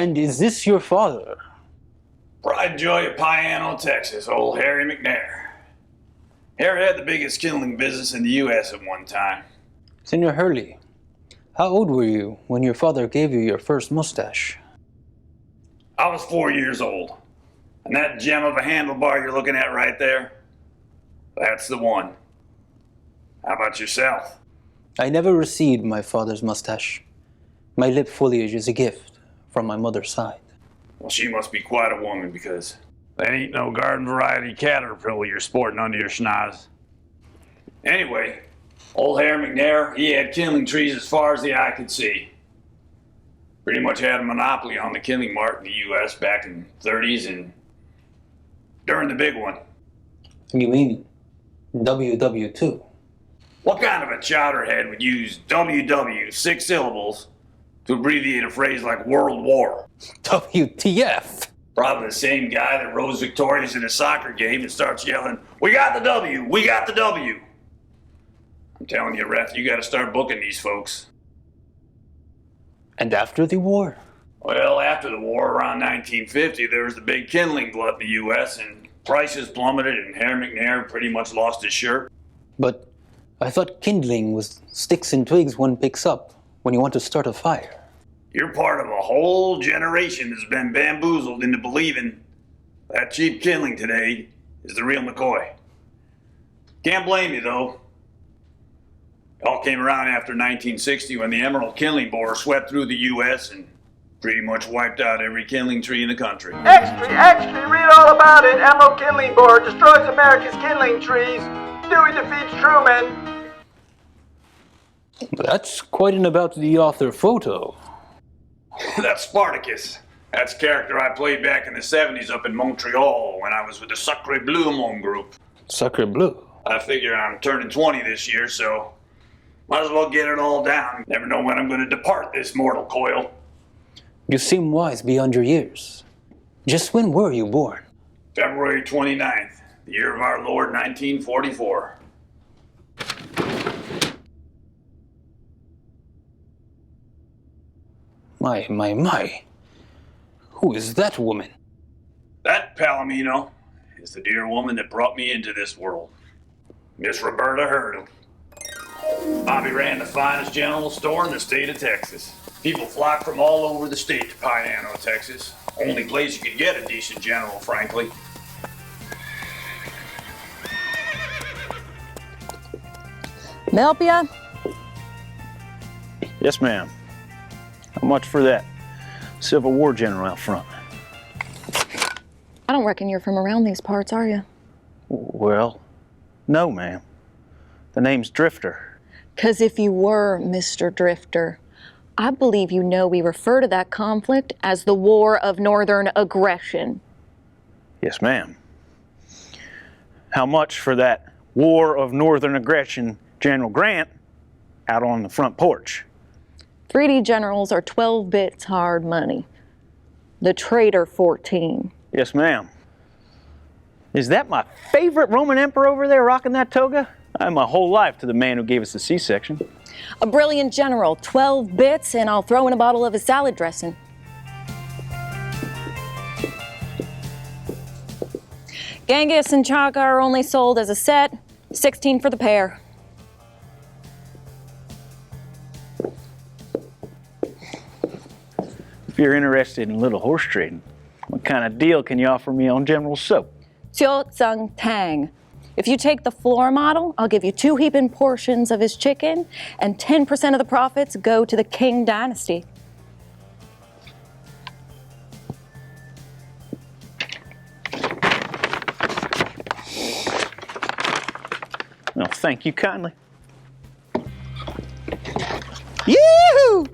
And is this your father? Pride and joy of Piano, Texas, old Harry McNair. Harry had the biggest kindling business in the U.S. at one time. Senor Hurley, how old were you when your father gave you your first mustache? I was 4 years old. And that gem of a handlebar you're looking at right there, that's the one. How about yourself? I never received my father's mustache. My lip foliage is a gift from my mother's side. Well, she must be quite a woman, because that ain't no garden variety caterpillar you're sporting under your schnoz. Anyway, old Harry McNair, he had kindling trees as far as the eye could see. Pretty much had a monopoly on the kindling market in the U.S. back in the 30s and during the big one. You mean WW2? What kind of a chowderhead would use WW, 6 syllables, to abbreviate a phrase like World War? WTF? Probably the same guy that rose victorious in a soccer game and starts yelling, "We got the W! We got the W!" I'm telling you, Ref, you gotta start booking these folks. And after the war? Well, after the war, around 1950, there was the big kindling glut in the U.S., and prices plummeted, and Harry McNair pretty much lost his shirt. But I thought kindling was sticks and twigs one picks up when you want to start a fire. You're part of a whole generation that's been bamboozled into believing that cheap kindling today is the real McCoy. Can't blame you, though. It all came around after 1960 when the Emerald Kindling Borer swept through the U.S. and pretty much wiped out every kindling tree in the country. Extra, extra, read all about it. Emerald Kindling Borer destroys America's kindling trees. Dewey defeats Truman. That's quite an about the author photo. That's Spartacus. That's a character I played back in the 70s up in Montreal when I was with the Sacre Bleu Mon group. Sacre Bleu. I figure I'm turning 20 this year, so might as well get it all down. Never know when I'm going to depart this mortal coil. You seem wise beyond your years. Just when were you born? February 29th, the year of our Lord, 1944. My. Who is that woman? That, Palomino, is the dear woman that brought me into this world. Miss Roberta Hurley. Bobby ran the finest general store in the state of Texas. People flocked from all over the state to Piano, Texas. Only place you could get a decent general, frankly. Help ya? Yes, ma'am. How much for that Civil War general out front? I don't reckon you're from around these parts, are you? Well, no, ma'am. The name's Drifter. 'Cause if you were Mr. Drifter, I believe you know we refer to that conflict as the War of Northern Aggression. Yes, ma'am. How much for that War of Northern Aggression General Grant out on the front porch? 3D generals are 12 bits hard money. The traitor 14. Yes, ma'am. Is that my favorite Roman emperor over there rocking that toga? I owe my whole life to the man who gave us the C-section. A brilliant general, 12 bits, and I'll throw in a bottle of his salad dressing. Genghis and Chaka are only sold as a set, 16 for the pair. If you're interested in a little horse trading, what kind of deal can you offer me on General Soap? Xiao Zhang Tang. If you take the floor model, I'll give you 2 heaping portions of his chicken, and 10% of the profits go to the King Dynasty. Well, thank you kindly. Yoo-hoo!